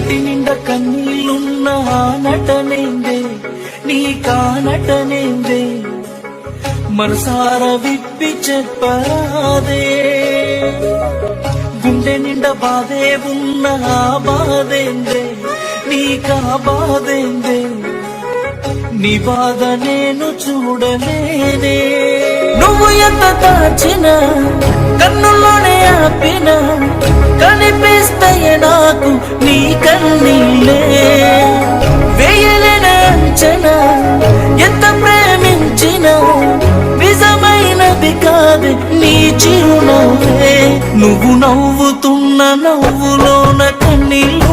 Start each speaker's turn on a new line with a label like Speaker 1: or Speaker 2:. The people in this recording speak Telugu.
Speaker 1: కంటి నిండా కన్నీళ్ళున్న ఆ నటనేందే నీ కానటనేందే మనసారా విప్పి చెప్పరాదే గుండె నిండా బాధే ఉన్న ఆ బాధేందే నీకా బాధేందే నీ బాధ నేను చూడలేనే నువ్వు ఎంత దాచిన కన్నుల్లోనే ఆపిన కనిపిస్తాయి నాకు నీ కన్నీళ్ళే వేయలేని అంచనా ఎంత ప్రేమించిన నిజమైనది కాదు నీ చిరునవ్వే నువ్వు నవ్వుతున్న నవ్వులోన కన్నీళ్ళు